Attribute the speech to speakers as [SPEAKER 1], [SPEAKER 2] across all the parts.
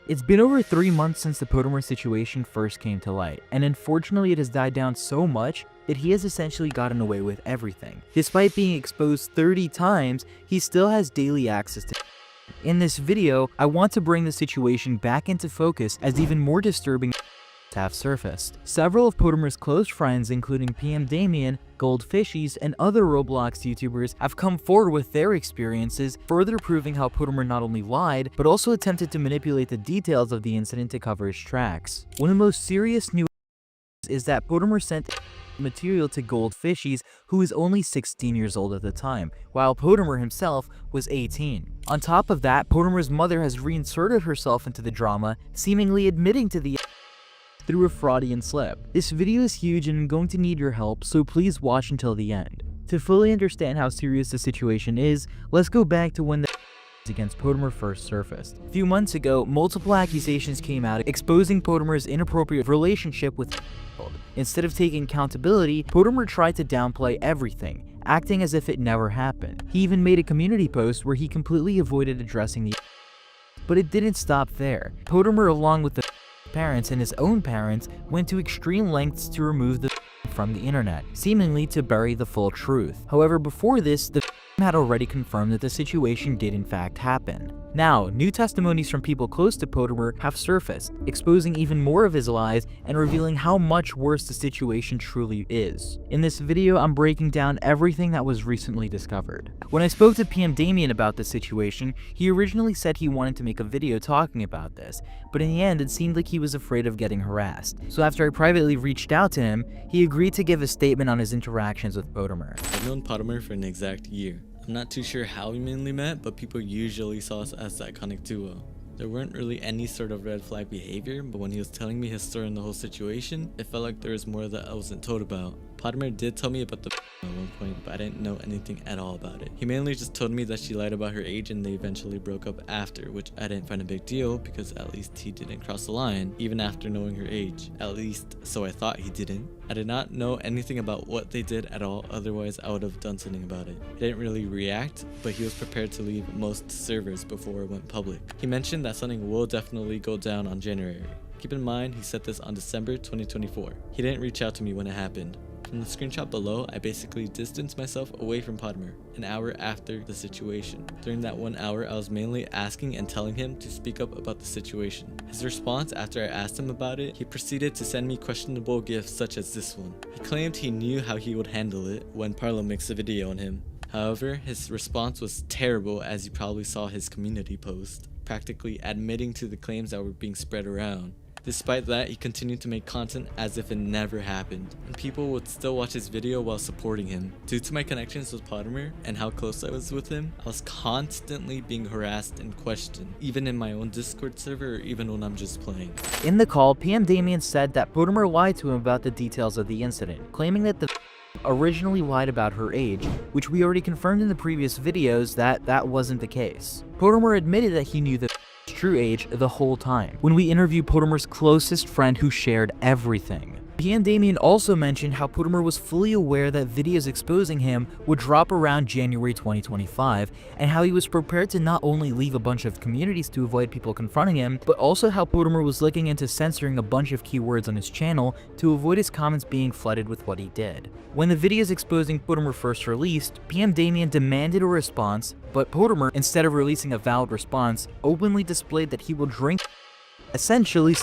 [SPEAKER 1] It's been over 3 months since the Potemer situation first came to light, and unfortunately it has died down so much that he has essentially gotten away with everything. Despite being exposed 30 times, he still has daily access to. In this video, I want to bring the situation back into focus as even more disturbing have surfaced. Several of Potemer's close friends, including PMDamiann, Goldfishiess, and other Roblox YouTubers, have come forward with their experiences, further proving how Potemer not only lied, but also attempted to manipulate the details of the incident to cover his tracks. One of the most serious news is that Potemer sent material to Goldfishiess, who was only 16 years old at the time, while Potemer himself was 18. On top of that, Potemer's mother has reinserted herself into the drama, seemingly admitting to the through a Freudian slip. This video is huge and I'm going to need your help, so please watch until the end. To fully understand how serious the situation is, let's go back to when the against Potemer first surfaced. A few months ago, multiple accusations came out exposing Potemer's inappropriate relationship with. Instead of taking accountability, Potemer tried to downplay everything, acting as if it never happened. He even made a community post where he completely avoided addressing the. But it didn't stop there. Potemer, along with the parents and his own parents, went to extreme lengths to remove the from the internet, seemingly to bury the full truth. However, before this, the had already confirmed that the situation did in fact happen. Now, new testimonies from people close to Potemer have surfaced, exposing even more of his lies and revealing how much worse the situation truly is. In this video, I'm breaking down everything that was recently discovered. When I spoke to PMDamiann about this situation, he originally said he wanted to make a video talking about this, but in the end, it seemed like he was afraid of getting harassed. So after I privately reached out to him, he agreed to give a statement on his interactions with Potemer.
[SPEAKER 2] I've known Potemer for an exact year. I'm not too sure how we mainly met, but people usually saw us as the iconic duo. There weren't really any sort of red flag behavior, but when he was telling me his story and the whole situation, it felt like there was more that I wasn't told about. Potemer did tell me about the at one point, but I didn't know anything at all about it. He mainly just told me that she lied about her age and they eventually broke up after, which I didn't find a big deal because at least he didn't cross the line, even after knowing her age. At least, so I thought he didn't. I did not know anything about what they did at all, otherwise I would have done something about it. He didn't really react, but he was prepared to leave most servers before it went public. He mentioned that something will definitely go down on January. Keep in mind, he said this on December 2024. He didn't reach out to me when it happened. From the screenshot below, I basically distanced myself away from Potemer an hour after the situation. During that 1 hour, I was mainly asking and telling him to speak up about the situation. His response after I asked him about it, he proceeded to send me questionable gifts such as this one. He claimed he knew how he would handle it when Parlo makes a video on him. However, his response was terrible, as you probably saw his community post, practically admitting to the claims that were being spread around. Despite that, he continued to make content as if it never happened, and people would still watch his video while supporting him. Due to my connections with Potemer and how close I was with him, I was constantly being harassed and questioned, even in my own Discord server or even when I'm just playing.
[SPEAKER 1] In the call, PMDamiann said that Potemer lied to him about the details of the incident, claiming that the originally lied about her age, which we already confirmed in the previous videos that wasn't the case. Potemer admitted that he knew the true age the whole time when we interviewed Potemer's closest friend who shared everything. PMDamiann also mentioned how Potemer was fully aware that videos exposing him would drop around January 2025, and how he was prepared to not only leave a bunch of communities to avoid people confronting him, but also how Potemer was looking into censoring a bunch of keywords on his channel to avoid his comments being flooded with what he did. When the videos exposing Potemer first released, PMDamiann demanded a response, but Potemer, instead of releasing a valid response, openly displayed that he will drink, essentially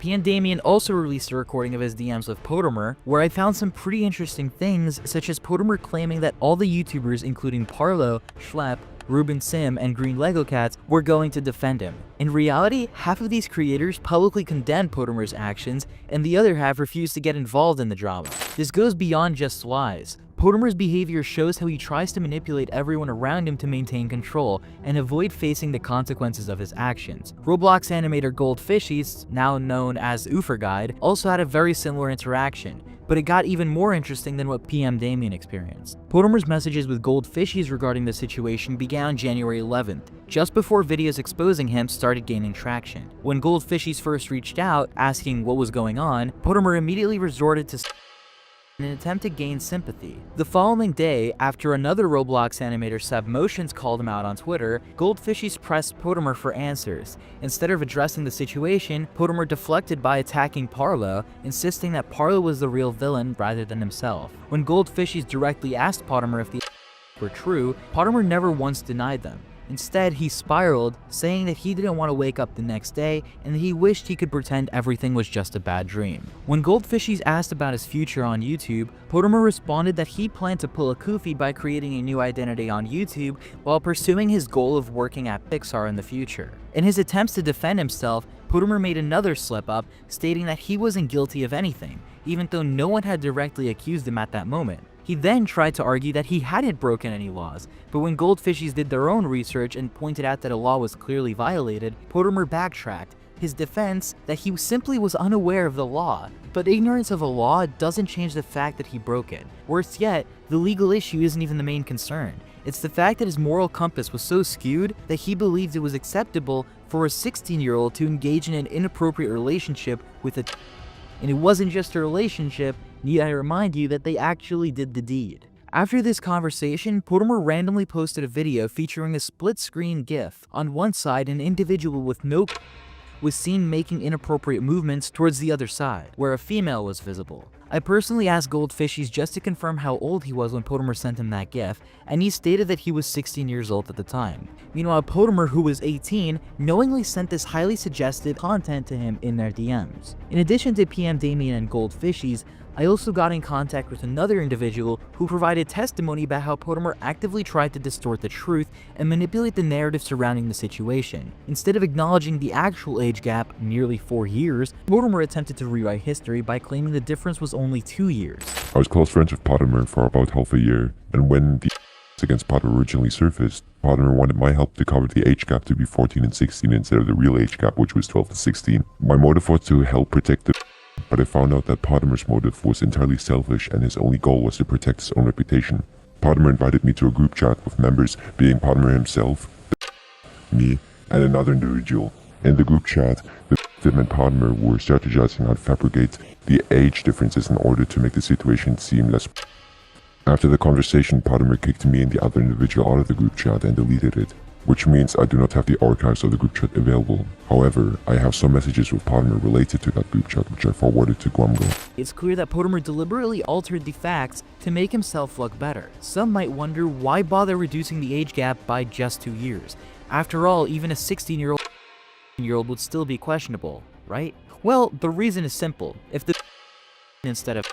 [SPEAKER 1] PMDamiann also released a recording of his DMs with Potemer, where I found some pretty interesting things, such as Potemer claiming that all the YouTubers, including Parlo, Schlepp, Ruben Sim, and Green Lego Cats, were going to defend him. In reality, half of these creators publicly condemned Potemer's actions, and the other half refused to get involved in the drama. This goes beyond just lies. Potemer's behavior shows how he tries to manipulate everyone around him to maintain control and avoid facing the consequences of his actions. Roblox animator Goldfishiess, now known as Guide, also had a very similar interaction, but it got even more interesting than what PMDamiann experienced. Potemer's messages with Goldfishiess regarding the situation began on January 11th, just before videos exposing him started gaining traction. When Goldfishiess first reached out, asking what was going on, Potemer immediately resorted to in an attempt to gain sympathy. The following day, after another Roblox animator Submotions called him out on Twitter, Goldfishies pressed Potemer for answers. Instead of addressing the situation, Potemer deflected by attacking Parla, insisting that Parla was the real villain rather than himself. When Goldfishies directly asked Potemer if the were true, Potemer never once denied them. Instead, he spiraled, saying that he didn't want to wake up the next day and that he wished he could pretend everything was just a bad dream. When Goldfishies asked about his future on YouTube, Potemer responded that he planned to pull a Koofy by creating a new identity on YouTube while pursuing his goal of working at Pixar in the future. In his attempts to defend himself, Potemer made another slip-up, stating that he wasn't guilty of anything, even though no one had directly accused him at that moment. He then tried to argue that he hadn't broken any laws, but when Goldfishies did their own research and pointed out that a law was clearly violated, Potemer backtracked. His defense that he simply was unaware of the law, but ignorance of a law doesn't change the fact that he broke it. Worse yet, the legal issue isn't even the main concern. It's the fact that his moral compass was so skewed that he believed it was acceptable for a 16-year-old to engage in an inappropriate relationship with a and it wasn't just a relationship, need I remind you that they actually did the deed. After this conversation, Potemer randomly posted a video featuring a split-screen GIF. On one side, an individual with no was seen making inappropriate movements towards the other side, where a female was visible. I personally asked Goldfishies just to confirm how old he was when Potemer sent him that GIF, and he stated that he was 16 years old at the time. Meanwhile, Potemer, who was 18, knowingly sent this highly suggestive content to him in their DMs. In addition to PMDamiann and Goldfishies, I also got in contact with another individual who provided testimony about how Potemer actively tried to distort the truth and manipulate the narrative surrounding the situation. Instead of acknowledging the actual age gap, nearly 4 years, Potemer attempted to rewrite history by claiming the difference was only 2 years.
[SPEAKER 3] I was close friends with Potemer for about half a year, and when the against Potemer originally surfaced, Potemer wanted my help to cover the age gap to be 14 and 16 instead of the real age gap, which was 12 and 16. My motive was to help protect the but I found out that Potemer's motive was entirely selfish and his only goal was to protect his own reputation. Potemer invited me to a group chat with members being Potemer himself, me, and another individual. In the group chat, the victim and Potemer were strategizing how to fabricate the age differences in order to make the situation seem less. After the conversation, Potemer kicked me and the other individual out of the group chat and deleted it, which means I do not have the archives of the group chat available. However, I have some messages with Potemer related to that group chat which I forwarded to Gwamgo.
[SPEAKER 1] It's clear that Potemer deliberately altered the facts to make himself look better. Some might wonder why bother reducing the age gap by just 2 years. After all, even a 16-year-old would still be questionable, right? Well, the reason is simple. If the instead of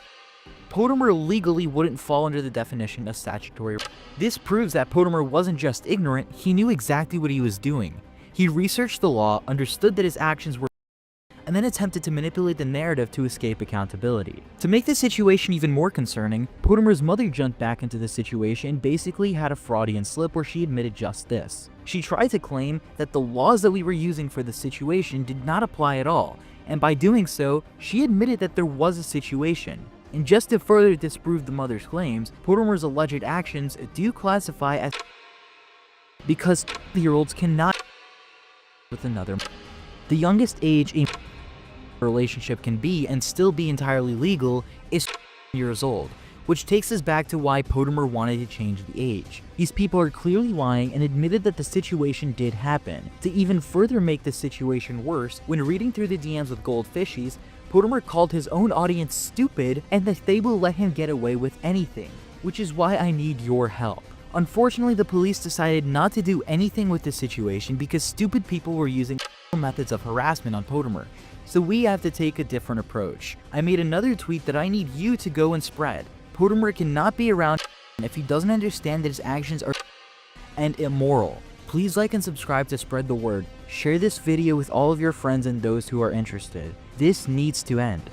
[SPEAKER 1] Potemer legally wouldn't fall under the definition of statutory. This proves that Potemer wasn't just ignorant, he knew exactly what he was doing. He researched the law, understood that his actions were and then attempted to manipulate the narrative to escape accountability. To make the situation even more concerning, Potemer's mother jumped back into the situation and basically had a Freudian slip where she admitted just this. She tried to claim that the laws that we were using for the situation did not apply at all, and by doing so, she admitted that there was a situation. And just to further disprove the mother's claims, Potemer's alleged actions do classify as because 2-year-olds cannot with another. The youngest age a relationship can be and still be entirely legal is years old, which takes us back to why Potemer wanted to change the age. These people are clearly lying and admitted that the situation did happen. To even further make the situation worse, when reading through the DMs with Goldfishies, Potemer called his own audience stupid and that they will let him get away with anything, which is why I need your help. Unfortunately, the police decided not to do anything with the situation because stupid people were using methods of harassment on Potemer, so we have to take a different approach. I made another tweet that I need you to go and spread. Potemer cannot be around if he doesn't understand that his actions are and immoral. Please like and subscribe to spread the word. Share this video with all of your friends and those who are interested. This needs to end.